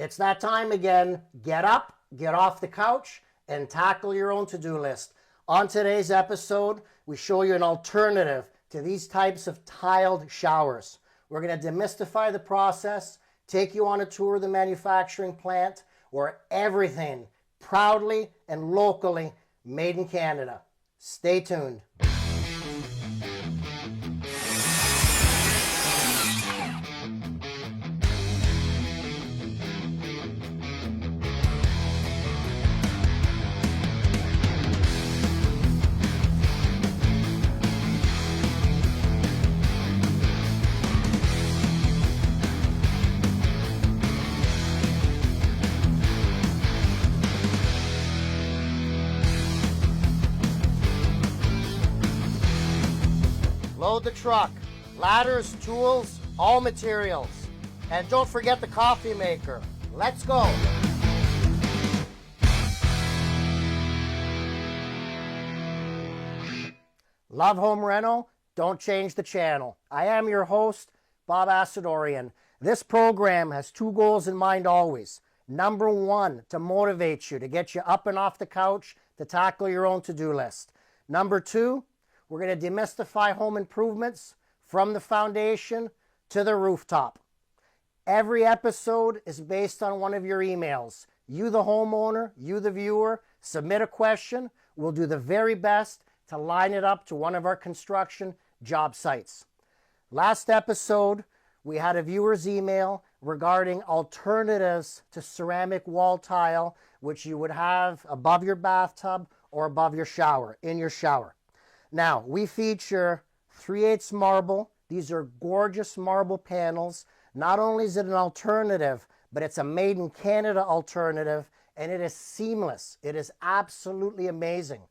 It's that time again. Get up, get off the couch, and tackle your own to-do list. On today's episode, we show you an alternative to these types of tiled showers. We're going to demystify the process, take you on a tour of the manufacturing plant where everything proudly and locally made in Canada. Stay tuned. Load the truck, ladders, tools, all materials. And don't forget the coffee maker. Let's go. Love home rental? Don't change the channel. I am your host, Bob S9E4. This program has two goals in mind always. Number one, to motivate you, to get you up and off the couch, to tackle your own to-do list. Number two, we're going to demystify home improvements from the foundation to the rooftop. Every episode is based on one of your emails. You, the homeowner, you, the viewer, submit a question. We'll do the very best to line it up to one of our construction job sites. Last episode, we had a viewer's email regarding alternatives to ceramic wall tile, which you would have above your bathtub or above your shower, in your shower. Now, we feature 3/8 marble. These are gorgeous marble panels. Not only is it an alternative, but it's a made in Canada alternative, and it is seamless. It is absolutely amazing.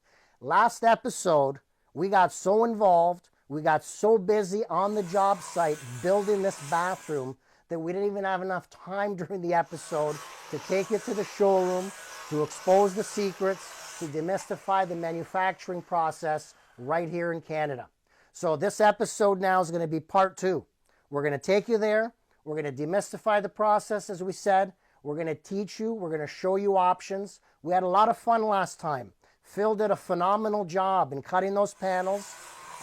Last episode, we got so involved, we got so busy on the job site building this bathroom that we didn't even have enough time during the episode to take it to the showroom, to expose the secrets, to demystify the manufacturing process right here in Canada. So this episode now is going to be part two. We're going to take you there. We're going to demystify the process, as we said. We're going to teach you. We're going to show you options. We had a lot of fun last time. Phil did a phenomenal job in cutting those panels,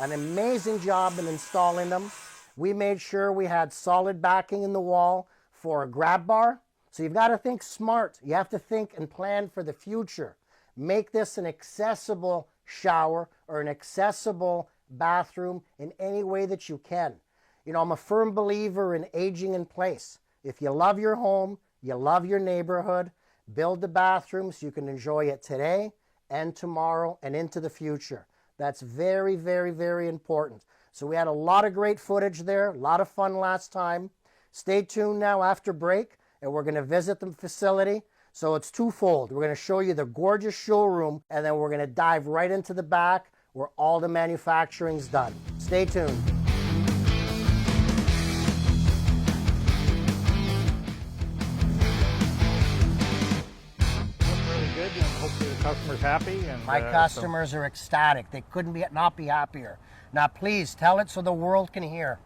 an amazing job in installing them. We made sure we had solid backing in the wall for a grab bar. So you've got to think smart. You have to think and plan for the future. Make this an accessible shower or an accessible bathroom in any way that you can. You know, I'm a firm believer in aging in place. If you love your home, you love your neighborhood, build the bathroom so you can enjoy it today and tomorrow and into the future. That's very, very, very important. So we had a lot of great footage there, a lot of fun last time. Stay tuned now after break, and we're going to visit the facility. So it's twofold. We're going to show you the gorgeous showroom, and then we're going to dive right into the back where all the manufacturing's done. Stay tuned. Really good, and hopefully the customer's happy. And My customers are ecstatic. They couldn't not be happier. Now please tell it so the world can hear.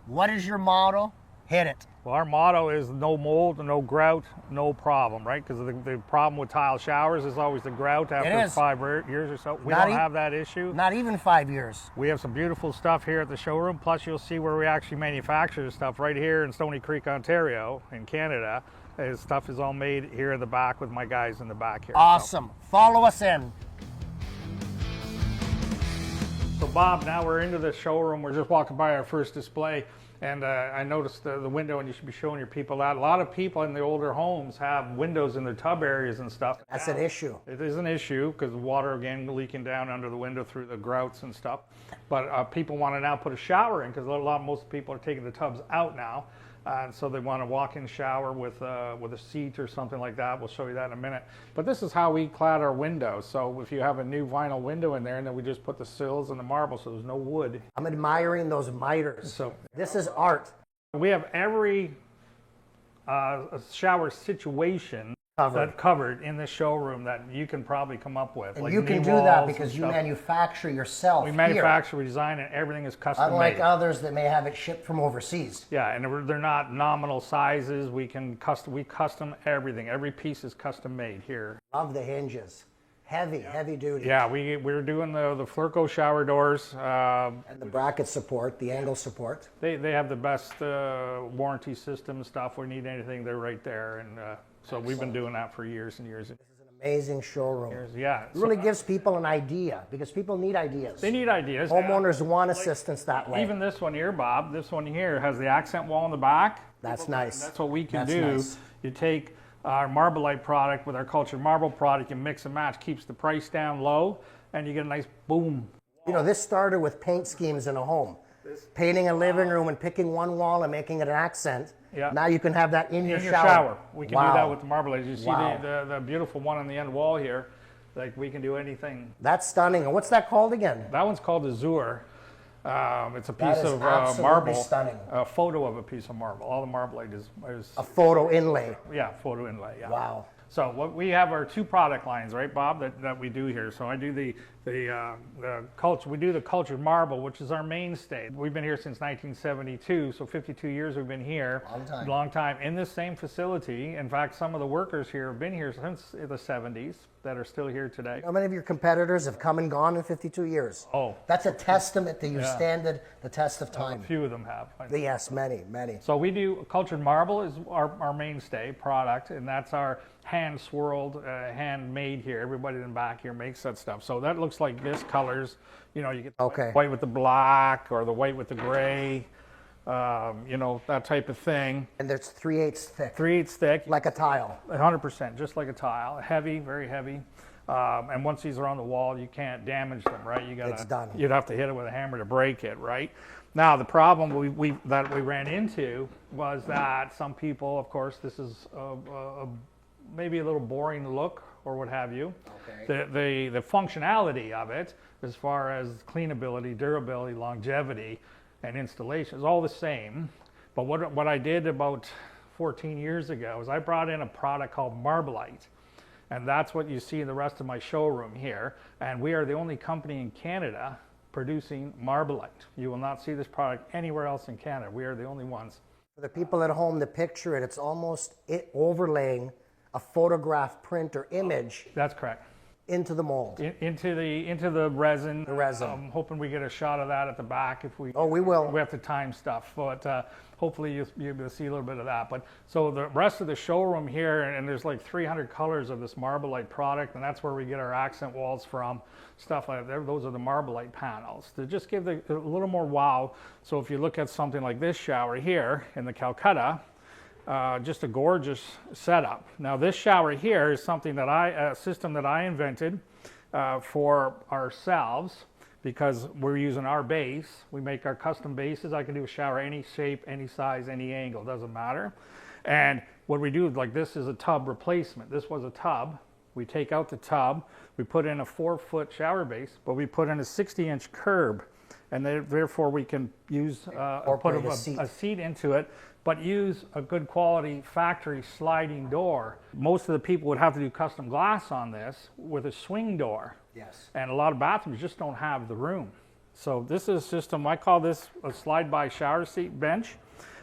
What is your motto? Hit it. Well, our motto is no mold, no grout, no problem, right? Because the problem with tile showers is always the grout after 5 years or so. We don't have that issue. Not even 5 years. We have some beautiful stuff here at the showroom. Plus, you'll see where we actually manufacture the stuff right here in Stony Creek, Ontario, in Canada. His stuff is all made here in the back with my guys in the back here. Awesome. So. Follow us in. So Bob, now we're into the showroom. We're just walking by our first display, and I noticed the window, and you should be showing your people that. A lot of people in the older homes have windows in their tub areas and stuff. That's an issue. It is an issue because water, again, leaking down under the window through the grouts and stuff. But people want to now put a shower in because most people are taking the tubs out now. And so they want a walk-in shower with a seat or something like that. We'll show you that in a minute. But this is how we clad our windows. So if you have a new vinyl window in there, and then we just put the sills and the marble, so there's no wood. I'm admiring those miters. So this is art. We have every shower situation covered in the showroom that you can probably come up with. And like you can do knee that walls because and you stuff. manufacture yourself We here. manufacture, we design, and everything is custom Unlike made. others that may have it shipped from overseas. Yeah, and they're not nominal sizes. We custom everything. Every piece is custom made here. Love the hinges. Heavy duty. Yeah, we're doing the Flurco shower doors. And the bracket support, the angle support. They have the best warranty system stuff. We need anything, they're right there. And so we've been doing that for years and years. This is an amazing showroom. Yeah. It really gives people an idea because people need ideas. They need ideas. Homeowners want assistance that way. Even this one here, Bob, this one here has the accent wall in the back. That's nice. That's what we can That's do. nice. You take our Marblite product with our cultured marble product, you mix and match, keeps the price down low, and you get a nice boom. You know, this started with paint schemes in a home. Painting a living room and picking one wall and making it an accent. Yeah. Now you can have that in your In your shower. shower. We can Wow. do that with the Marblite. You see Wow. the beautiful one on the end wall here. Like, we can do anything. That's stunning. And what's that called again? That one's called Azure. It's a That piece is of absolutely marble. stunning. A photo of a piece of marble. All the Marblite is A photo inlay. yeah, photo inlay. Yeah. Wow. So what we have are two product lines, right, Bob? That we do here. So I do the culture. We do the cultured marble, which is our mainstay. We've been here since 1972, so 52 years we've been here. Long time. In this same facility. In fact, some of the workers here have been here since the 70s that are still here today. How many of your competitors have come and gone in 52 years? Oh, That's a testament that you stand the test of a time. few of them have. Yes, many. So we do cultured marble is our mainstay product, and that's our hand swirled, handmade here. Everybody in the back here makes that stuff. So that looks like this colors. You know, you get the Okay. white with the black or the white with the gray. You know, that type of thing. And there's 3/8 thick, 3/8 thick, like a tile. 100%, just like a tile. Heavy, very heavy. And once these are on the wall, you can't damage them, right? It's done. You'd have to hit it with a hammer to break it, right? Now, the problem that we ran into was that some people, of course, this is maybe a little boring look or what have you. Okay. The functionality of it, as far as cleanability, durability, longevity, and installation is all the same. But what I did about 14 years ago is I brought in a product called Marblite. And that's what you see in the rest of my showroom here. And we are the only company in Canada producing Marblite. You will not see this product anywhere else in Canada. We are the only ones. For the people at home to picture it, it's almost overlaying a photograph print or image That's correct. into the mold. Into the resin. The resin. I'm hoping we get a shot of that at the back if we. Oh, we will. We have to time stuff, but hopefully you'll be able to see a little bit of that. But so the rest of the showroom here, and there's like 300 colors of this Marblite product, and that's where we get our accent walls from, stuff like that. Those are the Marblite panels to just give a little more wow. So if you look at something like this shower here in the Calcutta. Just a gorgeous setup. Now this shower here is something a system that I invented for ourselves because we're using our base. We make our custom bases. I can do a shower any shape, any size, any angle, doesn't matter. And what we do, like this is a tub replacement. This was a tub. We take out the tub, we put in a 4-foot shower base, but we put in a 60-inch curb. And therefore we can use put a seat into it, but use a good quality factory sliding door. Most of the people would have to do custom glass on this with a swing door. Yes. And a lot of bathrooms just don't have the room. So this is a system, I call this a slide-by shower seat bench.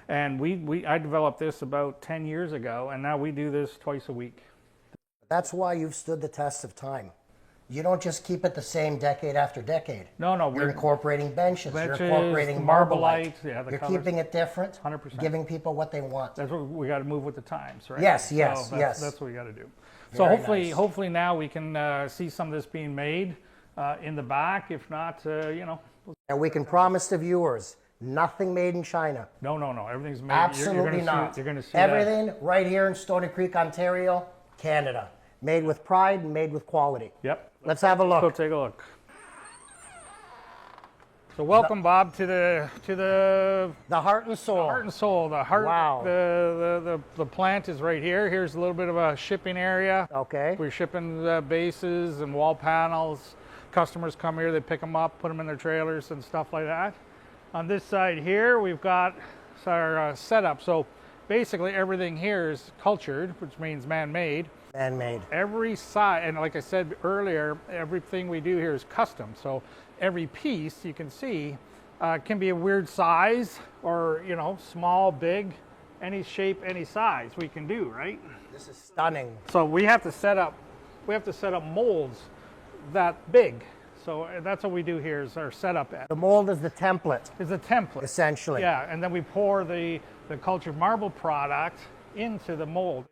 And I developed this about 10 years ago, and now we do this twice a week. That's why you've stood the test of time. You don't just keep it the same decade after decade. No, You're incorporating benches. You're benches, incorporating Marblite, yeah, the You're colors. keeping it different. 100%. Giving people what they want. That's what we got to move with the times, right? Yes, So yes. That's what we got to do. So Very hopefully, nice. hopefully now we can see some of this being made in the back. If not, you know. And we can promise the viewers, nothing made in China. No. Everything's made. Absolutely not. You're going to see everything right here in Stony Creek, Ontario, Canada. Made with pride and made with quality. Yep. Let's have a look. Go take a look. So welcome, Bob, to the heart and soul. heart and soul. The heart. Wow. The plant is right here. Here's a little bit of a shipping area. Okay. We're shipping bases and wall panels. Customers come here, they pick them up, put them in their trailers and stuff like that. On this side here, we've got our setup. So basically everything here is cultured, which means man-made. Man-made. Every side, and like I said earlier, everything we do here is custom. So every piece you can see can be a weird size, or small, big, any shape, any size we can do, right? This is stunning. So we have to set up molds that big. So that's what we do here is our setup. The mold is the template. Is a template. Essentially. Yeah, and then we pour the cultured marble product into the mold.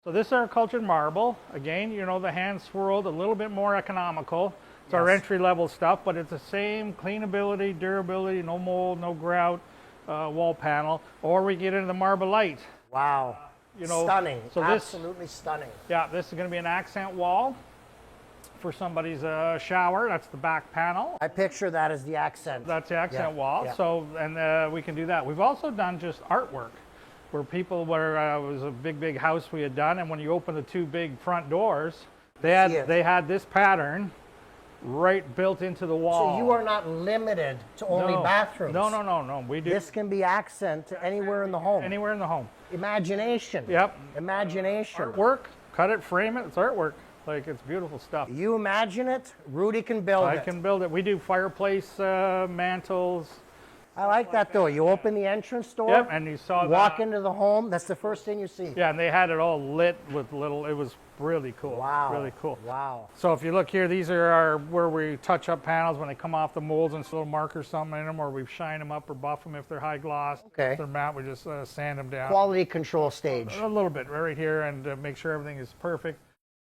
So this is our cultured marble. Again, the hand swirled, a little bit more economical. It's our entry-level stuff, but it's the same cleanability, durability, no mold, no grout, wall panel. Or we get into the Marble-lite. Wow. Stunning. So absolutely stunning. Yeah, this is going to be an accent wall for somebody's shower. That's the back panel. I picture that as the accent. That's the accent wall. Yeah. So, and we can do that. We've also done just artwork where people it was a big house we had done, and when you open the two big front doors, they had this pattern right built into the wall. So you are not limited to only bathrooms. No. We do. This can be accent to anywhere in the home. Anywhere in the home. Imagination. Yep. Imagination. Artwork. Cut it, frame it. It's artwork. Like, it's beautiful stuff. You imagine it, Rudy can build it. I can build it. We do fireplace mantles. I like that though. You open the entrance door. Yep, and you saw walk into the home. That's the first thing you see. Yeah, and they had it all lit with little. It was really cool. Wow. Really cool. Wow. So if you look here, these are where we touch up panels when they come off the molds, and little markers something in them, or we shine them up or buff them if they're high gloss. Okay. If they're matte, we just sand them down. Quality control stage. A little bit right here, and make sure everything is perfect.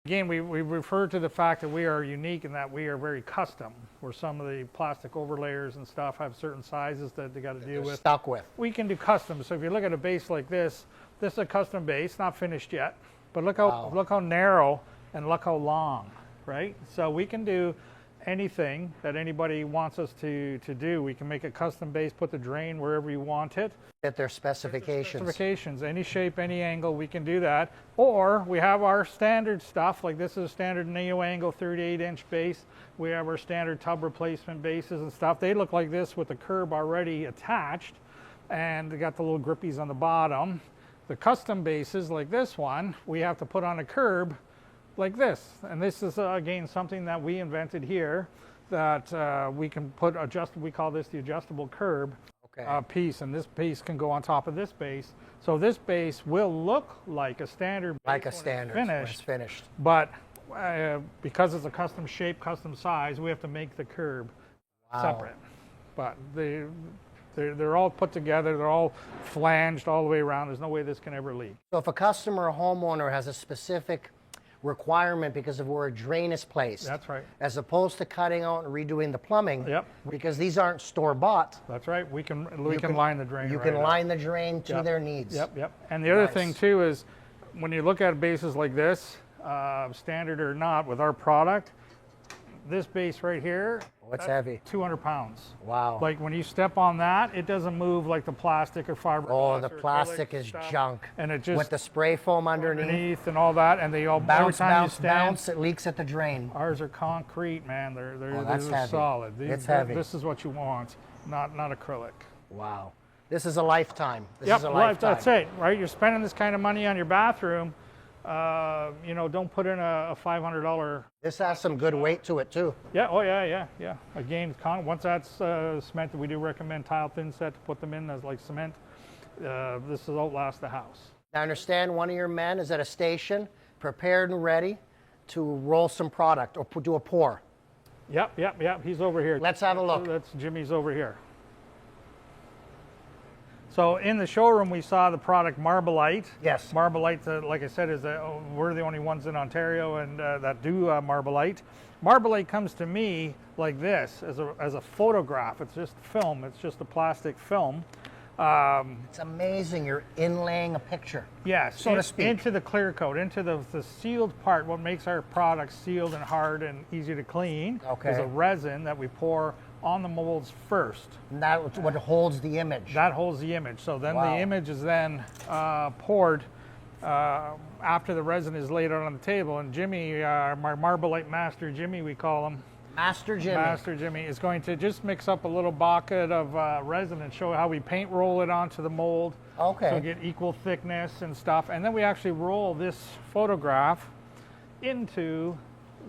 Again, we refer to the fact that we are unique in that we are very custom, where some of the plastic overlayers and stuff have certain sizes that they got to deal with. Stuck with. We can do custom. So if you look at a base like this is a custom base, not finished yet, but look how narrow and look how long, right? So we can do anything that anybody wants us to do. We can make a custom base, put the drain wherever you want it. At their specifications. Any shape, any angle, we can do that. Or we have our standard stuff, like this is a standard neo-angle 38-inch base. We have our standard tub replacement bases and stuff. They look like this with the curb already attached, and they got the little grippies on the bottom. The custom bases, like this one, we have to put on a curb like this. And this is, again, something that we invented here that we can put we call this the adjustable curb. Piece, and this piece can go on top of this base. So this base will look like a standard base when it's finished. But because it's a custom shape, custom size, we have to make the curb separate. But they're all put together, they're all flanged all the way around. There's no way this can ever leak. So if a customer or homeowner has a specific requirement because of where a drain is placed. That's right. As opposed to cutting out and redoing the plumbing. Yep. Because these aren't store-bought. That's right. We can line the drain. You can line the drain to their needs. Yep. And the other thing too is when you look at bases like this, standard or not, with our product, this base right here, what's heavy? 200 pounds. Wow. Like when you step on that, it doesn't move like the plastic or fiberglass. Oh, the plastic is junk. And it just with the spray foam underneath and all that, and they all bounce. It leaks at the drain. Ours are concrete, man. They're heavy. solid. It's heavy. This is what you want, not acrylic. Wow. This is a lifetime. This is a lifetime. That's it, right? You're spending this kind of money on your bathroom. Don't put in a $500. This has some good weight to it too. Yeah. Oh yeah. Again, once that's cemented, we do recommend tile thin set to put them in as like cement. This will outlast the house. I understand one of your men is at a station, prepared and ready to roll some product or do a pour. Yep. He's over here. Let's have a look. That's Jimmy's over here. So in the showroom, we saw the product Marble-lite. Yes. Marble-lite, like I said, we're the only ones in Ontario and that do Marble-lite. Marble-lite comes to me like this, as a photograph. It's just film. It's just a plastic film. It's amazing. You're inlaying a picture. Yes, so to speak. Into the clear coat, into the sealed part. What makes our product sealed and hard and easy to clean is a resin that we pour on the molds first. And that's what holds the image. That holds the image. So then the image is then poured after the resin is laid out on the table. And Jimmy, our Marble-lite master, Jimmy, we call him, Master Jimmy. Master Jimmy is going to just mix up a little bucket of resin and show how we paint roll it onto the mold. Okay. So we get equal thickness and stuff. And then we actually roll this photograph into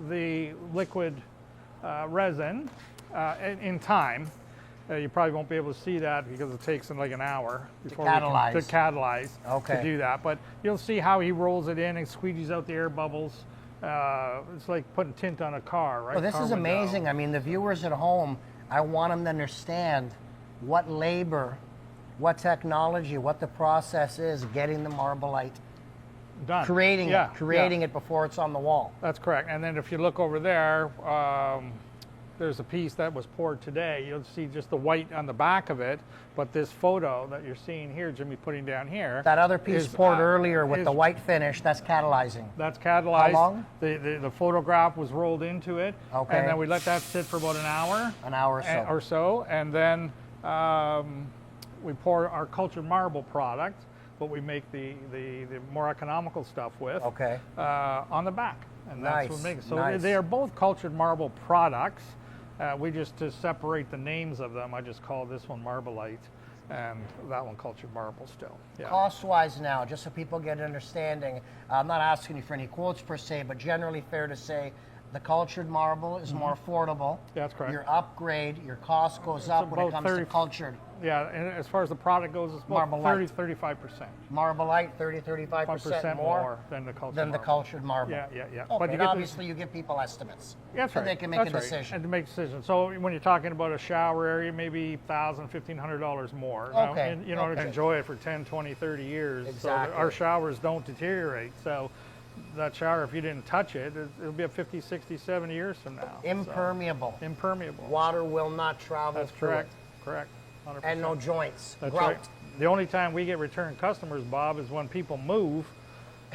the liquid resin in time. You probably won't be able to see that because it takes like an hour before catalyze. to catalyze Okay. to do that. But you'll see how he rolls it in and squeegees out the air bubbles. It's like putting tint on a car, right? Well, this Car is window. amazing. I mean, the viewers at home, I want them to understand what labor, what technology, what the process is getting the Marbolite, Done. creating it before it's on the wall. That's correct. And then if you look over there, there's a piece that was poured today. You'll see just the white on the back of it, but this photo that you're seeing here, Jimmy putting down here. That other piece is, poured earlier with is- the white finish, that's catalyzing. That's catalyzed. How long? The photograph was rolled into it. Okay. And then we let that sit for about an hour. An hour or so. And then we pour our cultured marble product, what we make the more economical stuff with, Okay. on the back. And that's what Nice, makes it. So nice. they are both cultured marble products. We just, to separate the names of them, I just call this one Marbolite and that one cultured marble still. Yeah. Cost-wise now, just so people get an understanding, I'm not asking you for any quotes per se, but generally fair to say the cultured marble is more affordable. Yeah, that's correct. Your upgrade, your cost goes up when it about comes to cultured. Yeah, and as far as the product goes, it's about Marbolite. 35%. Marbolite, 30-35% more than the cultured than the marble. cultured marble. Yeah. Okay, But and get obviously you give people estimates. That's so right. they can make That's a right. decision. And to make a decision. So when you're talking about a shower area, maybe $1,000, $1,500 more. Now, Okay, and, you know, okay. to enjoy it for 10, 20, 30 years. Exactly. So our showers don't deteriorate. So that shower, if you didn't touch it, it'll be up 50, 60, 70 years from now. Impermeable. So, impermeable. Water will not travel That's through correct. it. Correct. 100%. And no joints. That's grout. right. The only time we get return customers, Bob, is when people move.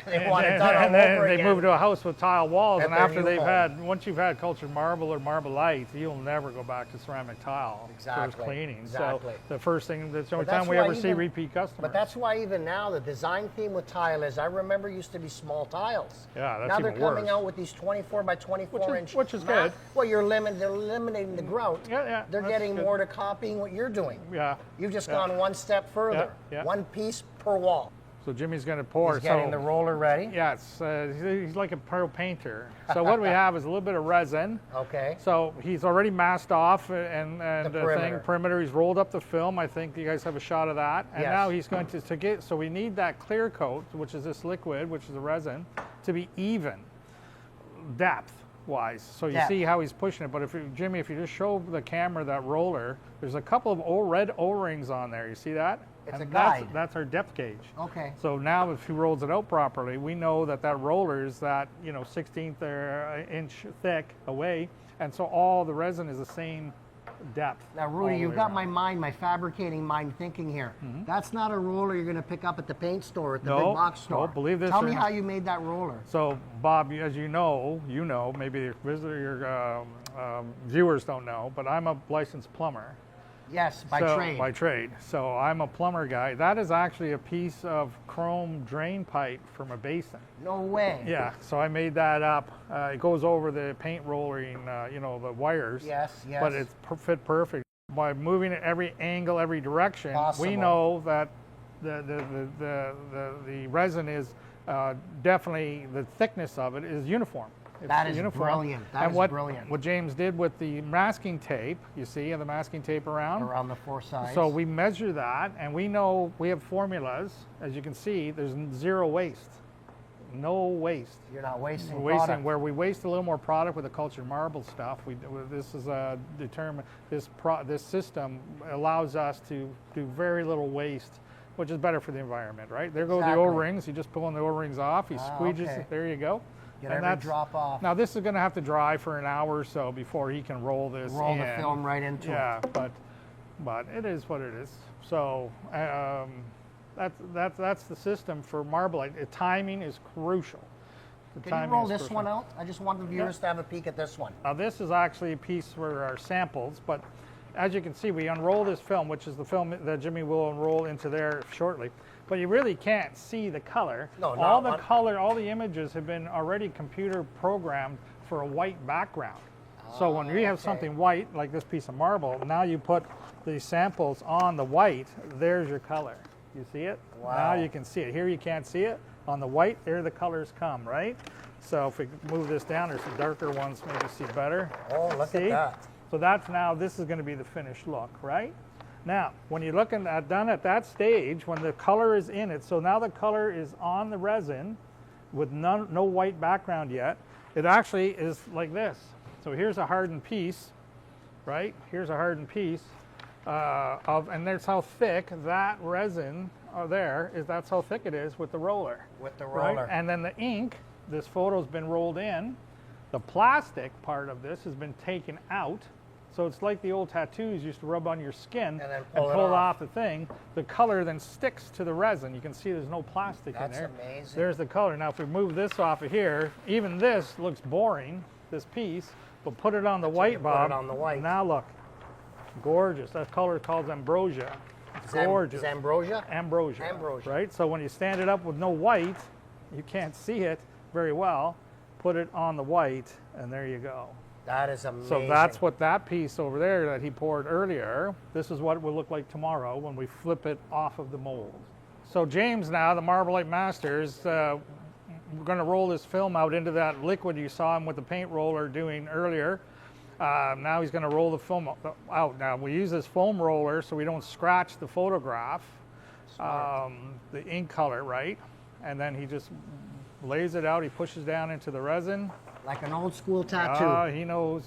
They want it done all and then over they again. move to a house with tile walls, At and their after new they've home. had, once you've had cultured marble or Marbolite, you'll never go back to ceramic tile for Exactly, cleaning. exactly. So the first thing, that's the only But that's time we why ever see even- repeat customers. But that's why even now the design theme with tile is, I remember used to be small tiles. Yeah, that's now they're even coming worse. out with these 24 by 24 inch. which is mat- good. Well, they're eliminating the grout. Yeah, They're that's getting good. more to copying what you're doing. Yeah. You've just yeah. gone one step further. Yeah. One piece per wall. So Jimmy's going to pour. He's getting the roller ready. Yeah, he's like a pro painter. So what we have is a little bit of resin. Okay. So he's already masked off and The the perimeter. perimeter. He's rolled up the film. I think you guys have a shot of that. And Yes. now he's going to get, so we need that clear coat, which is this liquid, which is the resin, to be even depth wise. So you Depth. see how he's pushing it. But Jimmy, if you just show the camera that roller, there's a couple of red O-rings on there. You see that? It's And a guide. That's our depth gauge. Okay. So now if he rolls it out properly, we know that roller is that, 16th inch thick away. And so all the resin is the same depth. Now, all Rudy, the you've way got around. my mind, my fabricating mind thinking here. That's not a roller you're going to pick up at the paint store, at the No, big box store. no, believe this Tell or me not. how you made that roller. So Bob, as you know, maybe your viewers don't know, but I'm a licensed plumber. Yes, by trade. By trade. So I'm a plumber guy. That is actually a piece of chrome drain pipe from a basin. No way. Yeah, so I made that up. It goes over the paint rollering, the wires. Yes, yes. But it's fit perfect. By moving it every angle, every direction, Possible. we know that the resin is definitely, the thickness of it is uniform. It's That is uniform. brilliant. That and is what, brilliant. What James did with the masking tape, you see, and the masking tape around. Around the four sides. So we measure that, and we know we have formulas. As you can see, there's zero waste. No waste. You're not wasting We're wasting product. where we waste a little more product with the cultured marble stuff. This is this system allows us to do very little waste, which is better for the environment, right? There go the Exactly. O-rings. You just pulling the O-rings off. He squeegees okay. it. There you go. Get And every that's- drop off. Now this is going to have to dry for an hour or so before he can roll this Roll in. the film right into Yeah, it. but it is what it is. So that's the system for Marbolite. Timing is crucial. The Can you timing roll is this crucial. one out? I just want the viewers to have a peek at this one. Now this is actually a piece for our samples, but as you can see, we unroll this film, which is the film that Jimmy will unroll into there shortly. But you really can't see the color. No, not all the images have been already computer programmed for a white background. So when we have something white, like this piece of marble, now you put these samples on the white, there's your color. You see it? Wow. Now you can see it. Here you can't see it. On the white, there the colors come, right? So if we move this down, there's some darker ones, maybe see better. Oh, look at that. So that's now, this is going to be the finished look, right? Now, when you're looking at done at that stage, when the color is in it, so now the color is on the resin with no white background yet, it actually is like this. So here's a hardened piece, right? Here's a hardened piece and there's how thick that resin there is. That's how thick it is with the roller. With the roller. Right? And then the ink, this photo's been rolled in. The plastic part of this has been taken out. So it's like the old tattoos used to rub on your skin and then pull it off the thing. The color then sticks to the resin. You can see there's no plastic in there. That's amazing. There's the color. Now if we move this off of here, even this looks boring, this piece, but put it on the white, Bob. Put it on the white. Now look, gorgeous. That color is called ambrosia. It's gorgeous. Ambrosia? Ambrosia. Ambrosia. Right? So when you stand it up with no white, you can't see it very well. Put it on the white, and there you go. That is amazing. So that's what that piece over there that he poured earlier, this is what it will look like tomorrow when we flip it off of the mold. So James now, the Marblite Masters, we're going to roll this film out into that liquid you saw him with the paint roller doing earlier. Now he's going to roll the film out. Now we use this foam roller so we don't scratch the photograph, the ink color, right? And then he just lays it out, he pushes down into the resin. Like an old school tattoo. He knows.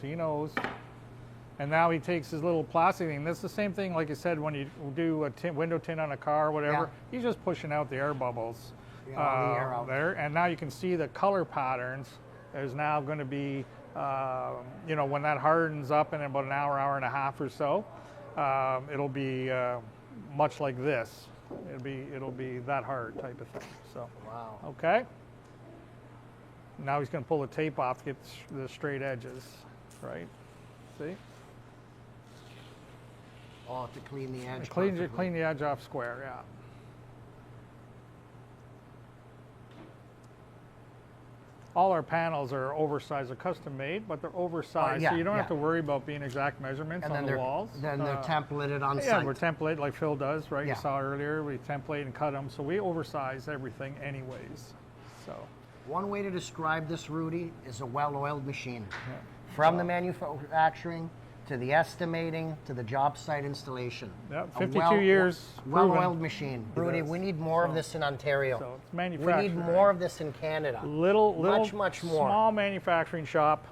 And now he takes his little plastic thing. That's the same thing, like you said, when you do a window tint on a car or whatever. Yeah. He's just pushing out the air bubbles the air out there. And now you can see the color patterns is now going to be, when that hardens up in about an hour, hour and a half or so, it'll be much like this. It'll be that hard type of thing. So, wow. Okay. Now he's going to pull the tape off to get the straight edges, right? See? Oh, to clean the edge. Clean the edge off square, yeah. All our panels are oversized. They're custom made, but they're oversized, so you don't have to worry about being exact measurements on the walls. Then they're templated on site. Yeah, we're templated like Phil does, right? Yeah. You saw earlier, we template and cut them, so we oversize everything anyways. So. One way to describe this, Rudy, is a well-oiled machine. Yeah. From the manufacturing to the estimating to the job site installation. Yep, 52 years. Well-oiled machine. Rudy, we need more of this in Ontario. So it's manufacturing. We need more of this in Canada. Much more. Small manufacturing shop.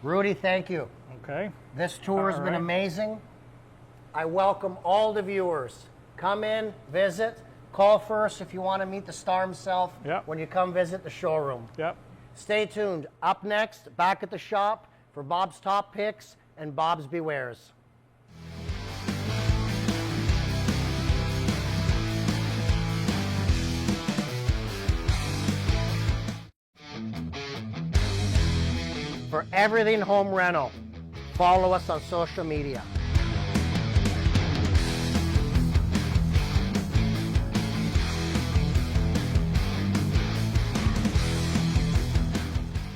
Rudy, thank you. Okay. This tour has been amazing. I welcome all the viewers. Come in, visit. Call first if you want to meet the star himself when you come visit the showroom. Yep. Stay tuned. Up next, back at the shop for Bob's Top Picks and Bob's Bewares. For everything home rental, follow us on social media.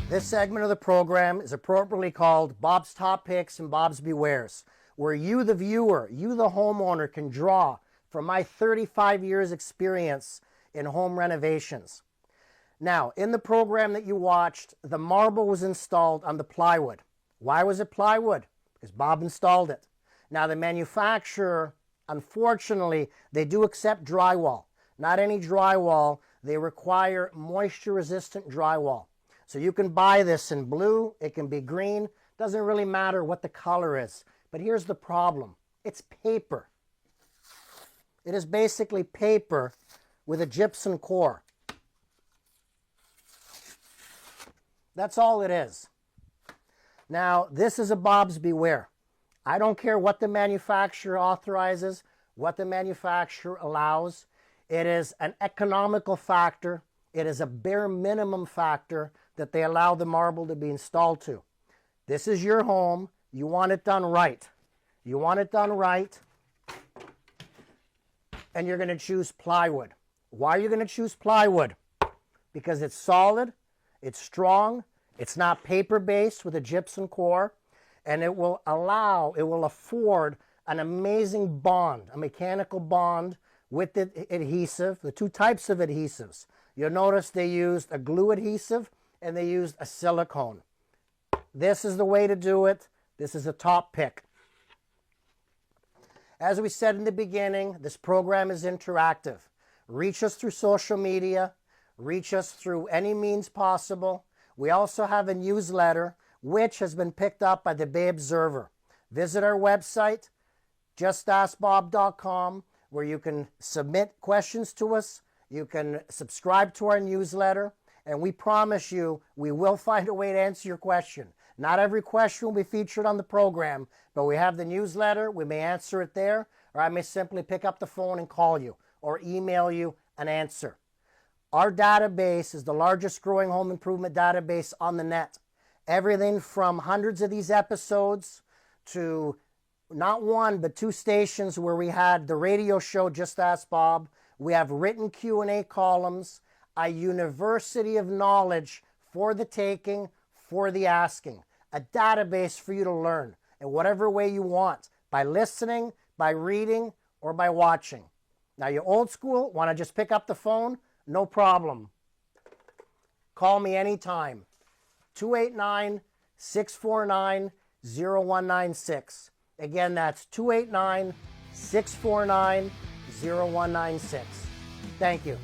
This segment of the program is appropriately called Bob's Top Picks and Bob's Bewares, where you, the viewer, you, the homeowner, can draw from my 35 years experience in home renovations. Now, in the program that you watched, the marble was installed on the plywood. Why was it plywood? Because Bob installed it. Now, the manufacturer, unfortunately, they do accept drywall. Not any drywall. They require moisture-resistant drywall. So you can buy this in blue, it can be green, doesn't really matter what the color is. But here's the problem. It's paper. It is basically paper with a gypsum core. That's all it is. Now, this is a Bob's Beware. I don't care what the manufacturer authorizes, what the manufacturer allows. It is an economical factor. It is a bare minimum factor that they allow the marble to be installed to. This is your home. You want it done right. You want it done right, and you're going to choose plywood. Why are you going to choose plywood? Because it's solid, it's strong, It's not paper-based with a gypsum core, and it will afford an amazing bond, a mechanical bond with the adhesive, the two types of adhesives. You'll notice they used a glue adhesive and they used a silicone. This is the way to do it. This is a top pick. As we said in the beginning, this program is interactive. Reach us through social media. Reach us through any means possible. We also have a newsletter, which has been picked up by the Bay Observer. Visit our website, justaskbob.com, where you can submit questions to us. You can subscribe to our newsletter, and we promise you we will find a way to answer your question. Not every question will be featured on the program, but we have the newsletter. We may answer it there, or I may simply pick up the phone and call you or email you an answer. Our database is the largest growing home improvement database on the net. Everything from hundreds of these episodes to not one, but two stations where we had the radio show Just Ask Bob. We have written Q&A columns, a university of knowledge for the taking, for the asking, a database for you to learn in whatever way you want, by listening, by reading, or by watching. Now, you old school, want to just pick up the phone? No problem. Call me anytime. 289-649-0196. Again, that's 289-649-0196. Thank you.